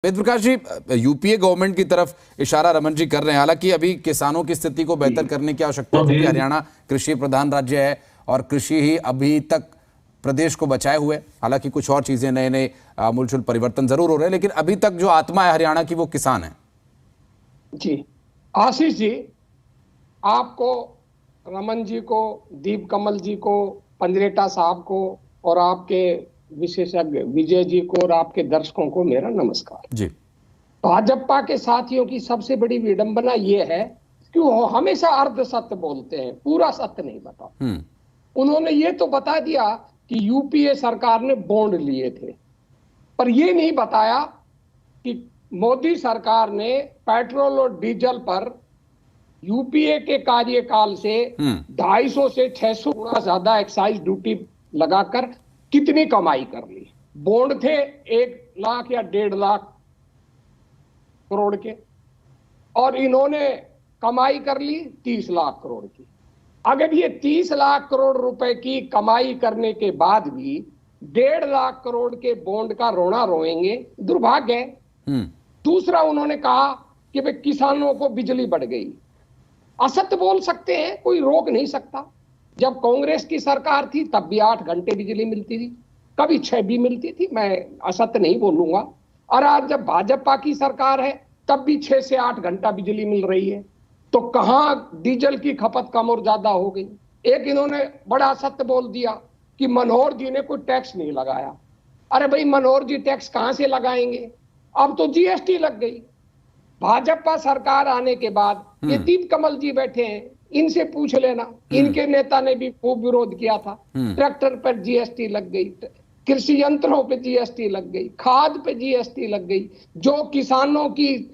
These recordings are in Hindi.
वेद प्रकाश जी, यूपीए गवर्नमेंट की तरफ इशारा रमन जी कर रहे हैं। हालांकि अभी किसानों की स्थिति को बेहतर करने की आवश्यकता है, क्योंकि हरियाणा कृषि प्रधान राज्य है और कृषि ही अभी तक प्रदेश को बचाए हुए। हालांकि कुछ और चीजें, नए नए आमूलचूल परिवर्तन जरूर हो रहे हैं, लेकिन अभी तक जो आत्मा है हरियाणा की वो किसान है। जी आशीष जी, आपको, रमन जी को, दीप कमल जी को, पंजरेटा साहब को और आपके विशेषज्ञ विजय जी को और आपके दर्शकों को मेरा नमस्कार जी। भाजपा के साथियों की सबसे बड़ी विडंबना यह है कि वो हमेशा अर्ध सत्य बोलते हैं, पूरा सत्य नहीं बताते। उन्होंने ये तो बता दिया कि यूपीए सरकार ने बॉन्ड लिए थे, पर यह नहीं बताया कि मोदी सरकार ने पेट्रोल और डीजल पर यूपीए के कार्यकाल से 250 से 600 गुना ज्यादा एक्साइज ड्यूटी लगाकर कितनी कमाई कर ली। बॉन्ड थे 1 लाख या 1.5 लाख करोड़ के, और इन्होंने कमाई कर ली 30 लाख करोड़ की। अगर ये 30 लाख करोड़ रुपए की कमाई करने के बाद भी 1.5 लाख करोड़ के बॉन्ड का रोना रोएंगे, दुर्भाग्य है। दूसरा, उन्होंने कहा कि भाई किसानों को बिजली बढ़ गई। असत्य बोल सकते हैं, कोई रोक नहीं सकता। जब कांग्रेस की सरकार थी तब भी 8 घंटे बिजली मिलती थी, कभी 6 भी मिलती थी, मैं असत्य नहीं बोलूंगा। और आज जब भाजपा की सरकार है तब भी 6 से 8 घंटा बिजली मिल रही है, तो कहां डीजल की खपत कम और ज्यादा हो गई। एक इन्होंने बड़ा सत्य बोल दिया कि मनोहर जी ने कोई टैक्स नहीं लगाया। अरे भाई, मनोहर जी टैक्स कहां से लगाएंगे, अब तो जीएसटी लग गई। भाजपा सरकार आने के बाद ये दीप कमल जी बैठे हैं, इनसे पूछ लेना, इनके नेता ने भी खूब विरोध किया था। ट्रैक्टर पर जीएसटी लग गई, कृषि यंत्रों पे जीएसटी लग गई, खाद पे जीएसटी लग गई। जो किसानों की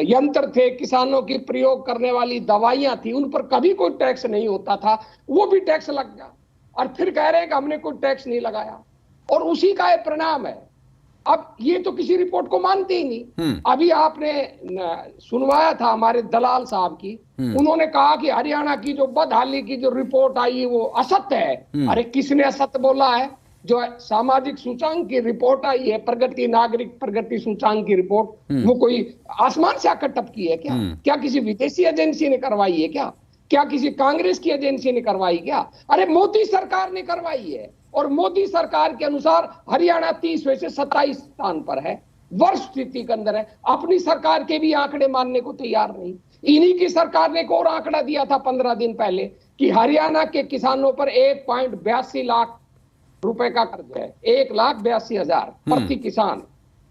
यंत्र थे, किसानों की प्रयोग करने वाली दवाइयां थी, उन पर कभी कोई टैक्स नहीं होता था, वो भी टैक्स लग गया। और फिर कह रहे हैं कि हमने कोई टैक्स नहीं लगाया, और उसी का एक परिणाम है। अब ये तो किसी रिपोर्ट को मानते ही नहीं। अभी आपने सुनवाया था हमारे दलाल साहब की, उन्होंने कहा कि हरियाणा की जो बदहाली की जो रिपोर्ट आई है वो असत्य है। अरे किसने असत्य बोला है? जो सामाजिक सूचांक की रिपोर्ट आई है, प्रगति नागरिक प्रगति सूचांक की रिपोर्ट, वो कोई आसमान से आकर टपकी है क्या? क्या किसी विदेशी एजेंसी ने करवाई है क्या? क्या किसी कांग्रेस की एजेंसी ने करवाई क्या? अरे मोदी सरकार ने करवाई है, और मोदी सरकार के अनुसार हरियाणा 30वें से 27 स्थान पर है, वर्ष स्थिति के अंदर है। अपनी सरकार के भी आंकड़े मानने को तैयार नहीं। इन्हीं की सरकार ने एक और आंकड़ा दिया था 15 दिन पहले कि हरियाणा के किसानों पर 1.82 लाख रुपए का कर्ज है, 1,82,000 प्रति किसान,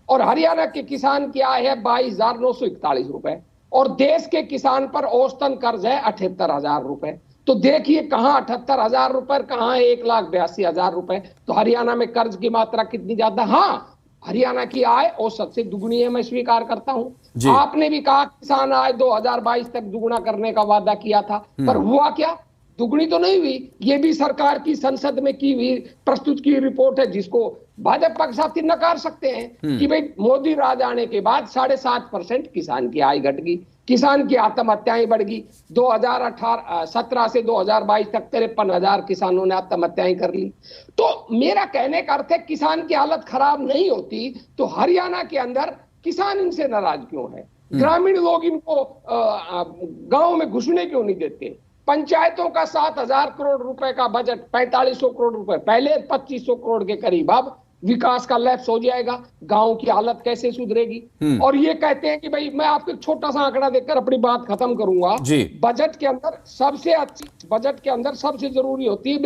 और हरियाणा के किसान की आय है 22,941 रुपए, और देश के किसान पर औसतन कर्ज है 78,000 रुपए। तो देखिए कहां 78,000 रुपए, कहां 1,82,000 रुपए। तो हरियाणा में कर्ज की मात्रा कितनी ज्यादा। हाँ, हरियाणा की आय औसत से दुगुनी है, मैं स्वीकार करता हूं। आपने भी कहा किसान आय 2022 तक दुगुना करने का वादा किया था, पर हुआ क्या? दुगुनी तो नहीं हुई। ये भी सरकार की संसद में की हुई प्रस्तुत की रिपोर्ट है, जिसको भाजपा के साथी नकार सकते हैं कि भाई मोदी राज आने के बाद 7.5% किसान की आय घट गई, किसान की आत्महत्याएं बढ़ गई। 2017 से 2022 तक 53,000 किसानों ने आत्महत्याएं कर ली। तो मेरा कहने का अर्थ है, किसान की हालत खराब नहीं होती तो हरियाणा के अंदर किसान इनसे नाराज क्यों है? ग्रामीण लोग इनको गांव में घुसने क्यों नहीं देते? पंचायतों का 7,000 करोड़ रुपए का बजट, 4500 करोड़ रुपए पहले, 2500 करोड़ के करीब अब विकास का लैप्स हो जाएगा। गांव की हालत कैसे सुधरेगी? और ये कहते हैं कि भाई, मैं आपको एक छोटा सा आंकड़ा देकर अपनी बात खत्म करूंगा। बजट के अंदर सबसे अच्छी, बजट के अंदर सबसे जरूरी होती है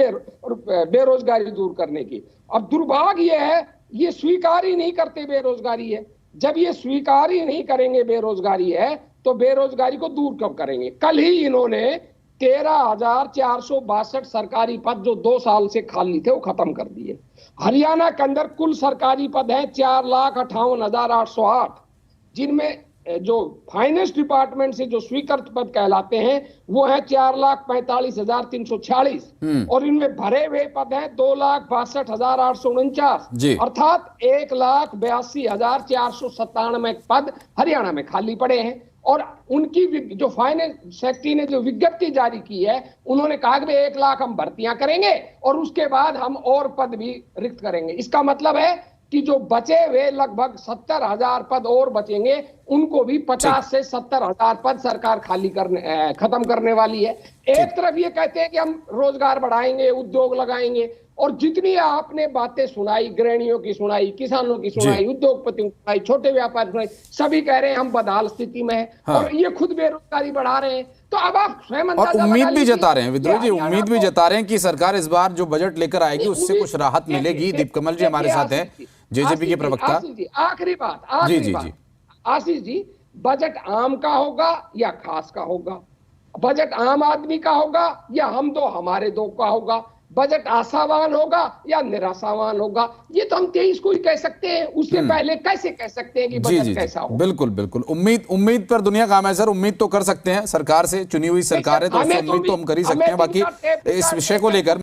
बेरोजगारी दूर करने की। अब दुर्भाग्य यह है, ये स्वीकार ही नहीं करते बेरोजगारी है। जब ये स्वीकार ही नहीं करेंगे बेरोजगारी है, तो बेरोजगारी को दूर कब करेंगे? कल ही इन्होंने 13,462 सरकारी पद जो 2 साल से खाली थे वो खत्म कर दिए। हरियाणा के अंदर कुल सरकारी पद हैं 4,58,808, जिनमें जो फाइनेंस डिपार्टमेंट से जो स्वीकृत पद कहलाते हैं वो है 4,45,346, और इनमें भरे हुए पद हैं 2,62,849, अर्थात 1,82,497 पद हरियाणा में खाली पड़े हैं। और उनकी जो फाइनेंस सेक्रेटरी ने जो विज्ञप्ति जारी की है, उन्होंने कहा कि 1 लाख हम भर्तियां करेंगे और उसके बाद हम और पद भी रिक्त करेंगे। इसका मतलब है कि जो बचे हुए लगभग 70,000 पद और बचेंगे, उनको भी 50 से 70,000 पद सरकार खाली करने खत्म करने वाली है। एक तरफ ये कहते हैं कि हम रोजगार बढ़ाएंगे, उद्योग लगाएंगे, और जितनी आपने बातें सुनाई, गृहिणियों की सुनाई, किसानों की सुनाई, उद्योगपतियों की सुनाई, छोटे व्यापारी सुनाई, सभी कह रहे हैं हम बदहाल स्थिति में हैं। हाँ। और ये खुद बेरोजगारी बढ़ा रहे हैं। तो अब आप स्वयं और अंदाजा उम्मीद लगा भी लीजिए जता रहे हैं विद्रोह जी, कि उम्मीद भी हरियाणा जता रहे हैं कि सरकार इस बार जो बजट लेकर आएगी उससे उम्मीद- कुछ राहत मिलेगी। दीप कमल जी हमारे साथ हैं, जेजेपी के प्रवक्ता। आशीष जी, आखिरी बात, जी, आखिरी बात, आशीष जी, बजट आम का होगा या खास का होगा? बजट आम आदमी का होगा या हम दो हमारे दो का होगा? बजट आशावान होगा या निराशावान होगा? ये तो हम 23 को ही कह सकते हैं, उससे पहले कैसे कह सकते हैं कि जी बजट जी कैसा जी, हो? बिल्कुल बिल्कुल। उम्मीद पर दुनिया काम है सर। उम्मीद तो कर सकते हैं, सरकार से चुनी हुई सरकार है तो उससे उम्मीद तो हम कर ही सकते हैं। बाकी इस विषय को लेकर